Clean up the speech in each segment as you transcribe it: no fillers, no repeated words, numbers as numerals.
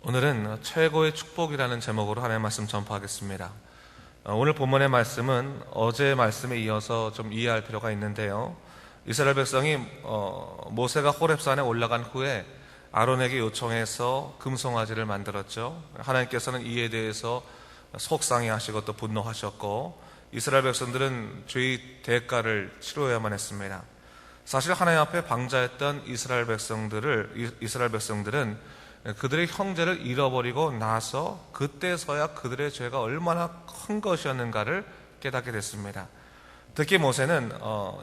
오늘은 최고의 축복이라는 제목으로 하나님의 말씀 전파하겠습니다. 오늘 본문의 말씀은 어제의 말씀에 이어서 좀 이해할 필요가 있는데요. 이스라엘 백성이 모세가 호렙산에 올라간 후에 아론에게 요청해서 금송아지를 만들었죠. 하나님께서는 이에 대해서 속상해하시고 또 분노하셨고, 이스라엘 백성들은 죄의 대가를 치러야만 했습니다. 사실 하나님 앞에 방자했던 이스라엘 백성들은 그들의 형제를 잃어버리고 나서 그때서야 그들의 죄가 얼마나 큰 것이었는가를 깨닫게 됐습니다. 특히 모세는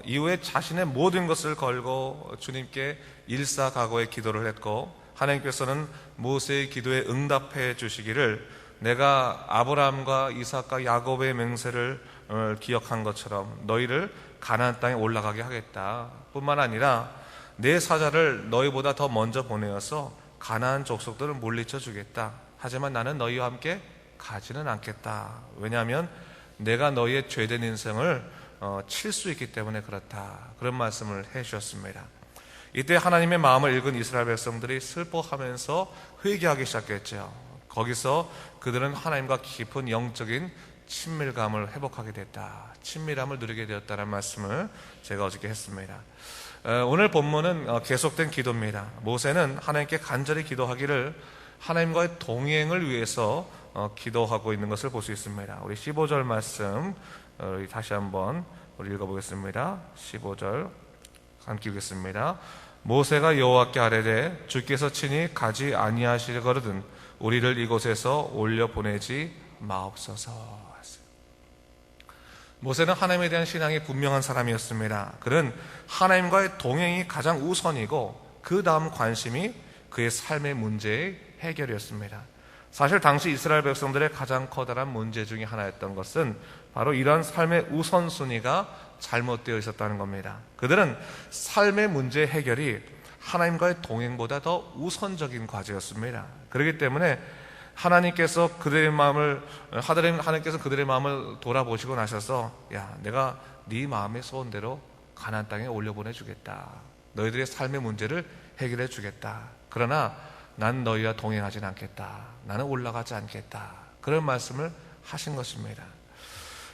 이후에 자신의 모든 것을 걸고 주님께 일사각오의 기도를 했고, 하나님께서는 모세의 기도에 응답해 주시기를 내가 아브라함과 이삭과 야곱의 맹세를 기억한 것처럼 너희를 가나안 땅에 올라가게 하겠다. 뿐만 아니라 내 사자를 너희보다 더 먼저 보내어서 가나안 족속들을 물리쳐 주겠다. 하지만 나는 너희와 함께 가지는 않겠다. 왜냐하면 내가 너희의 죄된 인생을 칠 수 있기 때문에 그렇다. 그런 말씀을 해 주셨습니다. 이때 하나님의 마음을 읽은 이스라엘 백성들이 슬퍼하면서 회개하기 시작했죠. 거기서 그들은 하나님과 깊은 영적인 친밀감을 회복하게 됐다. 친밀함을 누리게 되었다는 말씀을 제가 어저께 했습니다. 오늘 본문은 계속된 기도입니다. 모세는 하나님께 간절히 기도하기를 하나님과의 동행을 위해서 기도하고 있는 것을 볼 수 있습니다. 우리 15절 말씀 다시 한번 읽어보겠습니다. 15절 함께 읽겠습니다. 모세가 여호와께 아뢰되 주께서 친히 가지 아니하시거든 우리를 이곳에서 올려 보내지 마옵소서. 모세는 하나님에 대한 신앙이 분명한 사람이었습니다. 그는 하나님과의 동행이 가장 우선이고 그 다음 관심이 그의 삶의 문제의 해결이었습니다. 사실 당시 이스라엘 백성들의 가장 커다란 문제 중에 하나였던 것은 바로 이러한 삶의 우선순위가 잘못되어 있었다는 겁니다. 그들은 삶의 문제 해결이 하나님과의 동행보다 더 우선적인 과제였습니다. 그렇기 때문에 하나님께서 그들의 마음을 돌아보시고 나셔서 야, 내가 네 마음의 소원대로 가나안 땅에 올려보내 주겠다. 너희들의 삶의 문제를 해결해 주겠다. 그러나 난 너희와 동행하진 않겠다. 나는 올라가지 않겠다. 그런 말씀을 하신 것입니다.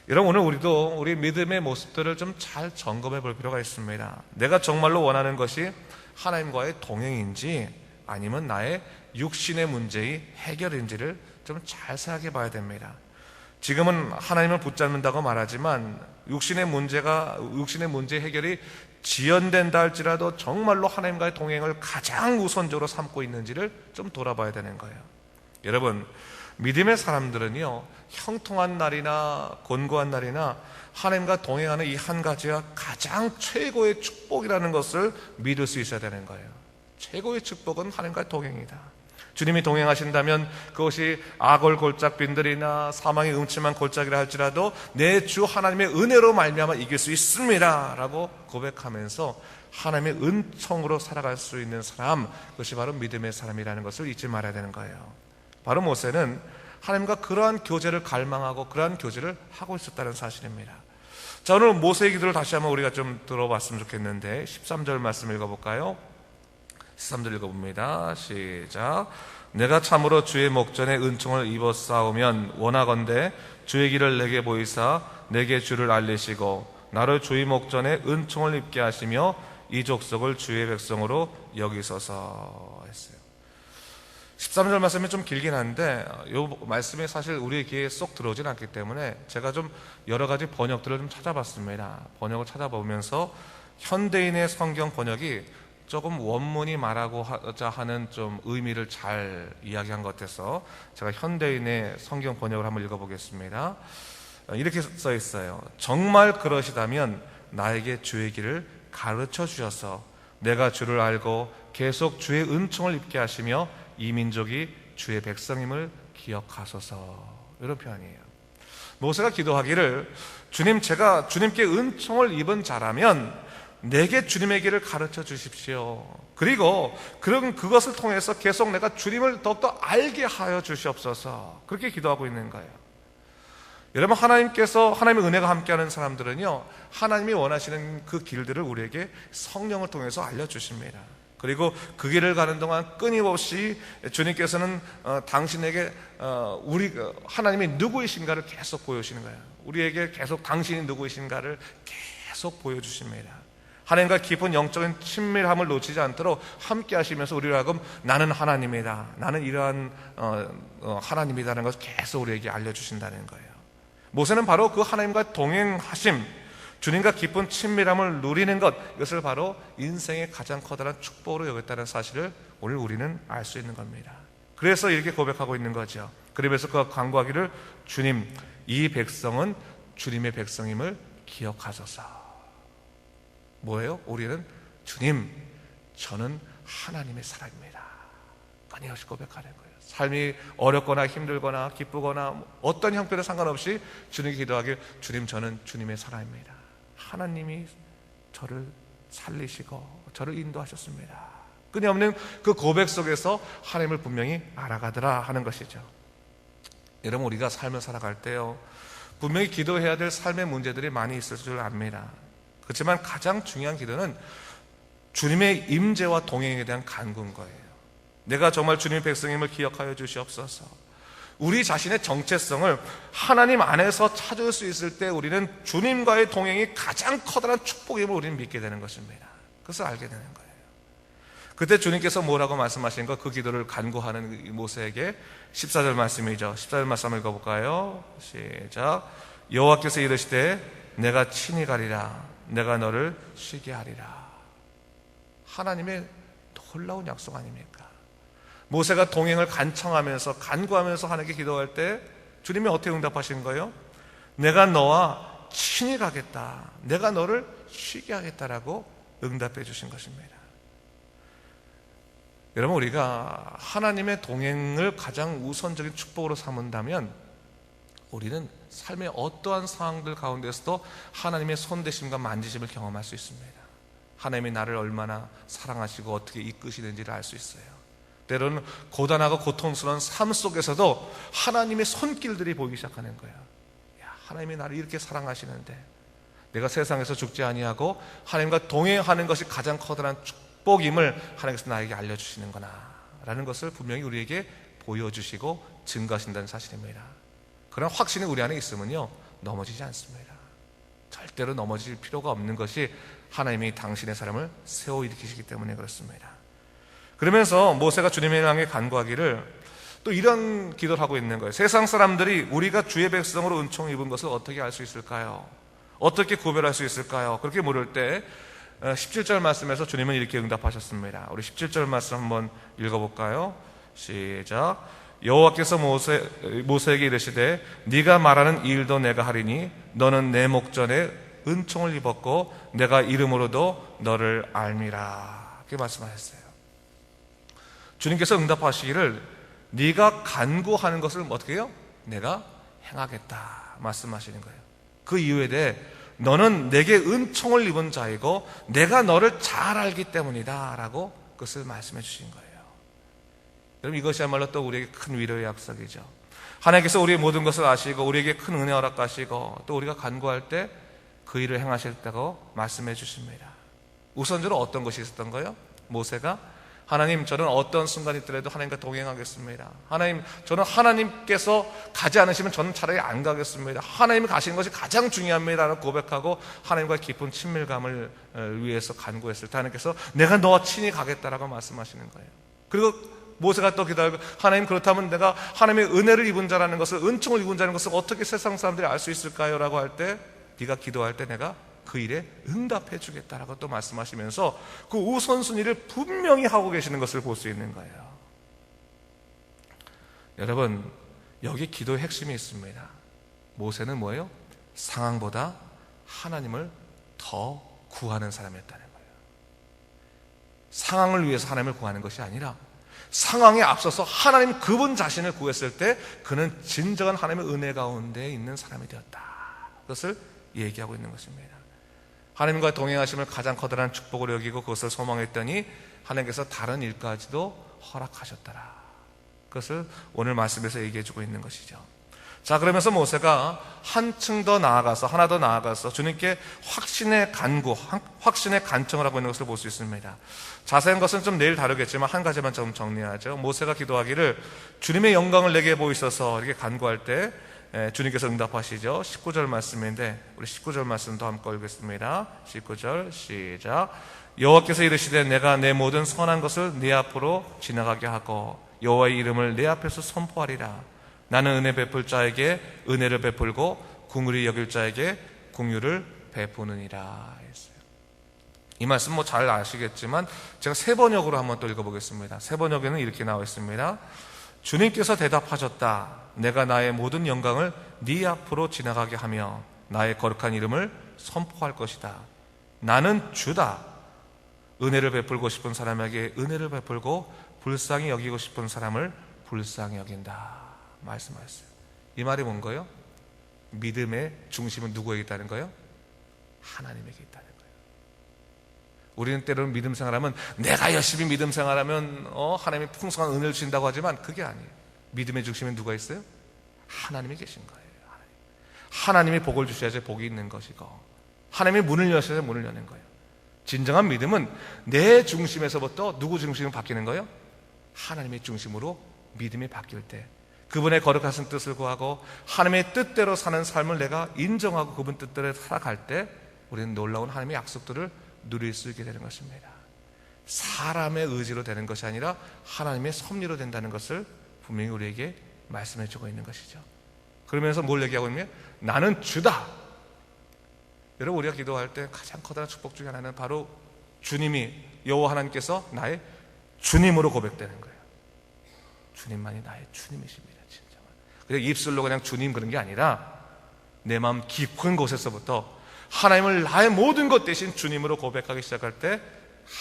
여러분, 오늘 우리도 우리 믿음의 모습들을 좀 잘 점검해 볼 필요가 있습니다. 내가 정말로 원하는 것이 하나님과의 동행인지 아니면 나의 육신의 문제의 해결인지를 좀 잘 생각해 봐야 됩니다. 지금은 하나님을 붙잡는다고 말하지만 육신의 문제 해결이 지연된다 할지라도 정말로 하나님과의 동행을 가장 우선적으로 삼고 있는지를 좀 돌아봐야 되는 거예요. 여러분, 믿음의 사람들은요, 형통한 날이나 곤고한 날이나 하나님과 동행하는 이 한 가지가 가장 최고의 축복이라는 것을 믿을 수 있어야 되는 거예요. 최고의 축복은 하나님과의 동행이다. 주님이 동행하신다면 그것이 악을 골짜기들이나 사망의 음침한 골짜기라 할지라도 내 주 하나님의 은혜로 말미암아 이길 수 있습니다 라고 고백하면서 하나님의 은총으로 살아갈 수 있는 사람, 그것이 바로 믿음의 사람이라는 것을 잊지 말아야 되는 거예요. 바로 모세는 하나님과 그러한 교제를 갈망하고 그러한 교제를 하고 있었다는 사실입니다. 자, 오늘 모세의 기도를 다시 한번 우리가 좀 들어봤으면 좋겠는데 13절 말씀 읽어볼까요? 13절 읽어봅니다. 시작. 내가 참으로 주의 목전에 은총을 입었사오면 원하건대 주의 길을 내게 보이사 내게 주를 알리시고 나를 주의 목전에 은총을 입게 하시며 이 족속을 주의 백성으로 여기소서 했어요. 13절 말씀이 좀 길긴 한데 이 말씀이 사실 우리의 귀에 쏙 들어오진 않기 때문에 제가 좀 여러 가지 번역들을 좀 찾아봤습니다. 번역을 찾아보면서 현대인의 성경 번역이 조금 원문이 말하고자 하는 좀 의미를 잘 이야기한 것 같아서 제가 현대인의 성경 번역을 한번 읽어보겠습니다. 이렇게 써 있어요. 정말 그러시다면 나에게 주의 길을 가르쳐 주셔서 내가 주를 알고 계속 주의 은총을 입게 하시며 이 민족이 주의 백성임을 기억하소서. 이런 표현이에요. 모세가 기도하기를 주님, 제가 주님께 은총을 입은 자라면 내게 주님의 길을 가르쳐 주십시오. 그리고 그것을 통해서 계속 내가 주님을 더욱더 알게 하여 주시옵소서. 그렇게 기도하고 있는 거예요. 여러분, 하나님의 은혜가 함께하는 사람들은요, 하나님이 원하시는 그 길들을 우리에게 성령을 통해서 알려주십니다. 그리고 그 길을 가는 동안 끊임없이 주님께서는 당신에게 우리 하나님이 누구이신가를 계속 보여주시는 거예요. 우리에게 계속 당신이 누구이신가를 계속 보여주십니다. 하나님과 깊은 영적인 친밀함을 놓치지 않도록 함께 하시면서 우리를 하여금 나는 하나님이다, 나는 이러한 하나님이다라는 것을 계속 우리에게 알려주신다는 거예요. 모세는 바로 그 하나님과 동행하심, 주님과 깊은 친밀함을 누리는 것, 이것을 바로 인생의 가장 커다란 축복으로 여겼다는 사실을 오늘 우리는 알 수 있는 겁니다. 그래서 이렇게 고백하고 있는 거죠. 그러면서 그가 간구하기를, 주님, 이 백성은 주님의 백성임을 기억하소서. 뭐예요? 우리는 주님, 저는 하나님의 사람입니다, 끊임없이 고백하는 거예요. 삶이 어렵거나 힘들거나 기쁘거나 어떤 형편에 상관없이 주님께 기도하길, 주님, 저는 주님의 사람입니다. 하나님이 저를 살리시고 저를 인도하셨습니다. 끊임없는 그 고백 속에서 하나님을 분명히 알아가더라 하는 것이죠. 여러분, 우리가 삶을 살아갈 때요, 분명히 기도해야 될 삶의 문제들이 많이 있을 줄 압니다. 그렇지만 가장 중요한 기도는 주님의 임재와 동행에 대한 간구인 거예요. 내가 정말 주님의 백성임을 기억하여 주시옵소서. 우리 자신의 정체성을 하나님 안에서 찾을 수 있을 때 우리는 주님과의 동행이 가장 커다란 축복임을 우리는 믿게 되는 것입니다. 그것을 알게 되는 거예요. 그때 주님께서 뭐라고 말씀하신 거, 그 기도를 간구하는 모세에게 14절 말씀이죠. 14절 말씀 한번 읽어볼까요? 시작. 여호와께서 이르시되 내가 친히 가리라, 내가 너를 쉬게 하리라. 하나님의 놀라운 약속 아닙니까? 모세가 동행을 간청하면서 간구하면서 하나님께 기도할 때 주님이 어떻게 응답하신 거예요? 내가 너와 친히 가겠다, 내가 너를 쉬게 하겠다라고 응답해 주신 것입니다. 여러분, 우리가 하나님의 동행을 가장 우선적인 축복으로 삼은다면 우리는 삶의 어떠한 상황들 가운데서도 하나님의 손대심과 만지심을 경험할 수 있습니다. 하나님이 나를 얼마나 사랑하시고 어떻게 이끄시는지를 알 수 있어요. 때로는 고단하고 고통스러운 삶 속에서도 하나님의 손길들이 보이기 시작하는 거예요. 야, 하나님이 나를 이렇게 사랑하시는데 내가 세상에서 죽지 아니하고 하나님과 동행하는 것이 가장 커다란 축복임을 하나님께서 나에게 알려주시는구나 라는 것을 분명히 우리에게 보여주시고 증거하신다는 사실입니다. 그런 확신이 우리 안에 있으면요, 넘어지지 않습니다. 절대로 넘어질 필요가 없는 것이 하나님이 당신의 사람을 세워 일으키시기 때문에 그렇습니다. 그러면서 모세가 주님을 향해 간구하기를 또 이런 기도를 하고 있는 거예요. 세상 사람들이 우리가 주의 백성으로 은총을 입은 것을 어떻게 알 수 있을까요? 어떻게 구별할 수 있을까요? 그렇게 물을 때 17절 말씀에서 주님은 이렇게 응답하셨습니다. 우리 17절 말씀 한번 읽어볼까요? 시작. 여호와께서 모세에게 이르시되 네가 말하는 이 일도 내가 하리니 너는 내 목전에 은총을 입었고 내가 이름으로도 너를 알미라. 그렇게 말씀하셨어요. 주님께서 응답하시기를 네가 간구하는 것을 어떻게 해요? 내가 행하겠다 말씀하시는 거예요. 그 이유에 대해 너는 내게 은총을 입은 자이고 내가 너를 잘 알기 때문이다 라고 그것을 말씀해 주신 거예요. 여러분, 이것이야말로 또 우리에게 큰 위로의 약속이죠. 하나님께서 우리의 모든 것을 아시고 우리에게 큰 은혜 허락하시고 또 우리가 간구할 때 그 일을 행하셨다고 말씀해 주십니다. 우선적으로 어떤 것이 있었던 거예요? 모세가 하나님, 저는 어떤 순간이 있더라도 하나님과 동행하겠습니다. 하나님, 저는 하나님께서 가지 않으시면 저는 차라리 안 가겠습니다. 하나님이 가시는 것이 가장 중요합니다 라고 고백하고 하나님과 깊은 친밀감을 위해서 간구했을 때 하나님께서 내가 너와 친히 가겠다라고 말씀하시는 거예요. 그리고 모세가 또 기도하고 하나님, 그렇다면 내가 하나님의 은혜를 입은 자라는 것을, 은총을 입은 자라는 것을 어떻게 세상 사람들이 알 수 있을까요? 라고 할 때 네가 기도할 때 내가 그 일에 응답해 주겠다라고 또 말씀하시면서 그 우선순위를 분명히 하고 계시는 것을 볼 수 있는 거예요. 여러분, 여기 기도의 핵심이 있습니다. 모세는 뭐예요? 상황보다 하나님을 더 구하는 사람이었다는 거예요. 상황을 위해서 하나님을 구하는 것이 아니라 상황에 앞서서 하나님 그분 자신을 구했을 때 그는 진정한 하나님의 은혜 가운데 있는 사람이 되었다. 그것을 얘기하고 있는 것입니다. 하나님과 동행하심을 가장 커다란 축복으로 여기고 그것을 소망했더니 하나님께서 다른 일까지도 허락하셨더라. 그것을 오늘 말씀에서 얘기해주고 있는 것이죠. 자, 그러면서 모세가 한층 더 나아가서, 하나 더 나아가서 주님께 확신의 간구, 확신의 간청을 하고 있는 것을 볼 수 있습니다. 자세한 것은 좀 내일 다루겠지만 한 가지만 좀 정리하죠. 모세가 기도하기를 주님의 영광을 내게 보이소서 이렇게 간구할 때 주님께서 응답하시죠. 19절 말씀인데 우리 19절 말씀도 함께 읽겠습니다. 19절 시작. 여호와께서 이르시되 내가 내 모든 선한 것을 네 앞으로 지나가게 하고 여호와의 이름을 내 앞에서 선포하리라. 나는 은혜 베풀 자에게 은혜를 베풀고 긍휼히 여길 자에게 긍휼을 베푸느니라 했어요. 이 말씀 뭐 잘 아시겠지만 제가 세 번역으로 한번 또 읽어보겠습니다. 세 번역에는 이렇게 나와 있습니다. 주님께서 대답하셨다. 내가 나의 모든 영광을 네 앞으로 지나가게 하며 나의 거룩한 이름을 선포할 것이다. 나는 주다. 은혜를 베풀고 싶은 사람에게 은혜를 베풀고 불쌍히 여기고 싶은 사람을 불쌍히 여긴다 말씀하셨어요. 이 말이 뭔가요? 믿음의 중심은 누구에게 있다는 거예요? 하나님에게 있다는 거예요. 우리는 때로는 믿음 생활하면 내가 열심히 믿음 생활하면 하나님이 풍성한 은혜를 주신다고 하지만 그게 아니에요. 믿음의 중심은 누가 있어요? 하나님이 계신 거예요. 하나님이 복을 주셔야지 복이 있는 것이고 하나님이 문을 여셔야 문을 여는 거예요. 진정한 믿음은 내 중심에서부터 누구 중심으로 바뀌는 거예요? 하나님의 중심으로 믿음이 바뀔 때 그분의 거룩하신 뜻을 구하고 하나님의 뜻대로 사는 삶을 내가 인정하고 그분 뜻대로 살아갈 때 우리는 놀라운 하나님의 약속들을 누릴 수 있게 되는 것입니다. 사람의 의지로 되는 것이 아니라 하나님의 섭리로 된다는 것을 분명히 우리에게 말씀해 주고 있는 것이죠. 그러면서 뭘 얘기하고 있냐면 나는 주다. 여러분 우리가 기도할 때 가장 커다란 축복 중에 하나는 바로 주님이 여호와 하나님께서 나의 주님으로 고백되는 거예요. 주님만이 나의 주님이십니다. 진짜. 그냥 입술로 그냥 주님 그런 게 아니라 내 마음 깊은 곳에서부터 하나님을 나의 모든 것 대신 주님으로 고백하기 시작할 때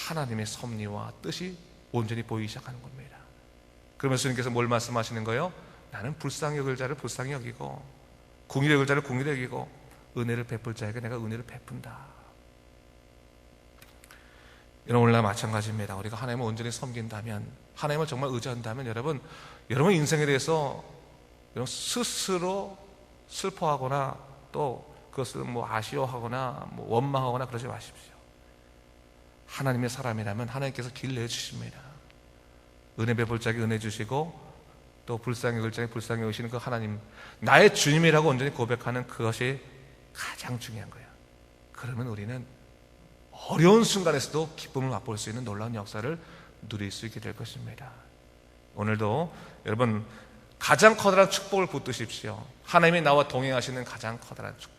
하나님의 섭리와 뜻이 온전히 보이기 시작하는 겁니다. 그러면서 주님께서 뭘 말씀하시는 거예요? 나는 불쌍히 여길 자를 불쌍히 여기고 긍휼히 여길 자를 긍휼히 여기고 은혜를 베풀 자에게 내가 은혜를 베푼다. 이런 오늘날 마찬가지입니다. 우리가 하나님을 온전히 섬긴다면 하나님을 정말 의지한다면 여러분 인생에 대해서 스스로 슬퍼하거나 또 그것을 아쉬워하거나 원망하거나 그러지 마십시오. 하나님의 사람이라면 하나님께서 길 내주십니다. 은혜 베풀 자에게 은혜 주시고 또 불쌍히 여길 자에게 불쌍히 여기시는 그 하나님 나의 주님이라고 온전히 고백하는 그것이 가장 중요한 거예요. 그러면 우리는 어려운 순간에서도 기쁨을 맛볼 수 있는 놀라운 역사를 누릴 수 있게 될 것입니다. 오늘도 여러분 가장 커다란 축복을 붙드십시오. 하나님이 나와 동행하시는 가장 커다란 축복.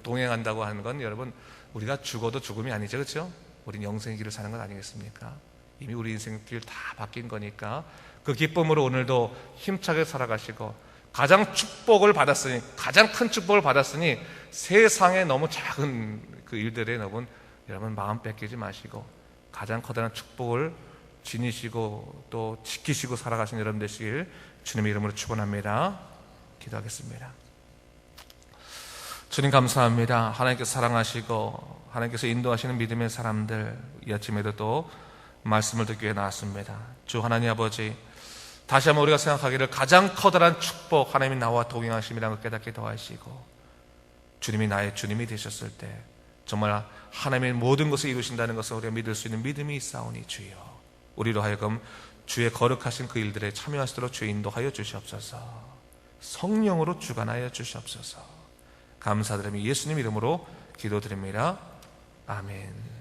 동행한다고 하는 건 여러분 우리가 죽어도 죽음이 아니죠, 그렇죠? 우린 영생의 길을 사는 건 아니겠습니까? 이미 우리 인생 길 다 바뀐 거니까 그 기쁨으로 오늘도 힘차게 살아가시고 가장 축복을 받았으니 가장 큰 축복을 받았으니 세상에 너무 작은 그 일들에 너무 여러분 마음 뺏기지 마시고 가장 커다란 축복을 지니시고 또 지키시고 살아가시는 여러분 되시길 주님의 이름으로 축원합니다. 기도하겠습니다. 주님 감사합니다. 하나님께서 사랑하시고 하나님께서 인도하시는 믿음의 사람들 이 아침에도 또 말씀을 듣기 위해 나왔습니다. 주 하나님 아버지 다시 한번 우리가 생각하기를 가장 커다란 축복 하나님이 나와 동행하심이라는 걸 깨닫게 더하시고 주님이 나의 주님이 되셨을 때 정말 하나님의 모든 것을 이루신다는 것을 우리가 믿을 수 있는 믿음이 있사오니 주여 우리로 하여금 주의 거룩하신 그 일들에 참여하시도록 주의 인도하여 주시옵소서. 성령으로 주관하여 주시옵소서. 감사드리며 예수님 이름으로 기도드립니다. 아멘.